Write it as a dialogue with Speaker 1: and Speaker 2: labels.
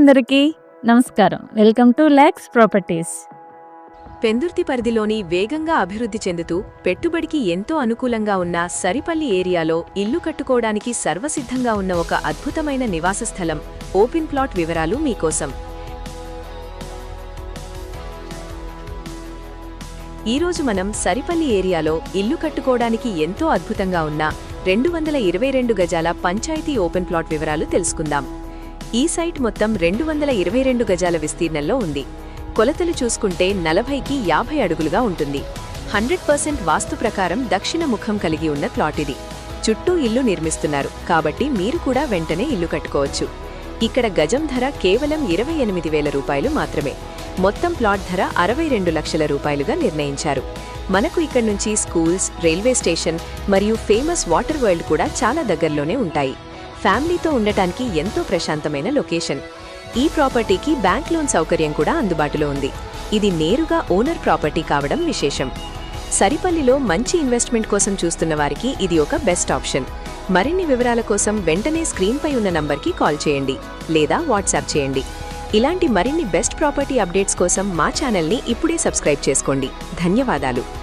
Speaker 1: అందరికీ నమస్కారం. Welcome to lakhs properties.
Speaker 2: Pendurthi పరిధిలోని వేగంగా అభివృద్ధి చెందుతూ పెట్టుబడికి ఎంతో అనుకూలంగా ఉన్న సరిపల్లి ఏరియాలో ఇల్లు కట్టుకోవడానికి సర్వసిద్ధంగా ఉన్న ఒక అద్భుతమైన నివాస స్థలం ఓపెన్ ప్లాట్ వివరాలు మీకోసం. ఈరోజు మనం సరిపల్లి ఏరియాలో ఇల్లు కట్టుకోవడానికి ఎంతో అద్భుతంగా ఉన్న 222 గజాల పంచాయతీ ఓపెన్ ప్లాట్ వివరాలు తెలుసుకుందాం. ఈ సైట్ మొత్తం 222 గజాల విస్తీర్ణంలో ఉంది. కొలతలు చూసుకుంటే 40కి 50 అడుగులుగా ఉంటుంది. 100% వాస్తు ప్రకారం దక్షిణ ముఖం కలిగి ఉన్న ప్లాట్ ఇది. చుట్టూ ఇల్లు నిర్మిస్తున్నారు కాబట్టి మీరు కూడా వెంటనే ఇల్లు కట్టుకోవచ్చు. ఇక్కడ గజం ధర కేవలం 28,000 రూపాయలు మాత్రమే. మొత్తం ప్లాట్ ధర 62 లక్షల రూపాయలుగా నిర్ణయించారు. మనకు ఇక్కడి నుంచి స్కూల్స్, రైల్వే స్టేషన్ మరియు ఫేమస్ వాటర్ వరల్డ్ కూడా చాలా దగ్గరలోనే ఉంటాయి. ఫ్యామిలీతో ఉండటానికి ఎంతో ప్రశాంతమైన లొకేషన్. ఈ ప్రాపర్టీకి బ్యాంక్ లోన్ సౌకర్యం కూడా అందుబాటులో ఉంది. ఇది నేరుగా ఓనర్ ప్రాపర్టీ కావడం విశేషం. సరిపల్లిలో మంచి ఇన్వెస్ట్మెంట్ కోసం చూస్తున్న వారికి ఇది ఒక బెస్ట్ ఆప్షన్. మరిన్ని వివరాల కోసం వెంటనే స్క్రీన్పై ఉన్న నంబర్కి కాల్ చేయండి లేదా వాట్సాప్ చేయండి. ఇలాంటి మరిన్ని బెస్ట్ ప్రాపర్టీ అప్డేట్స్ కోసం మా ఛానల్ని ఇప్పుడే సబ్స్క్రైబ్ చేసుకోండి. ధన్యవాదాలు.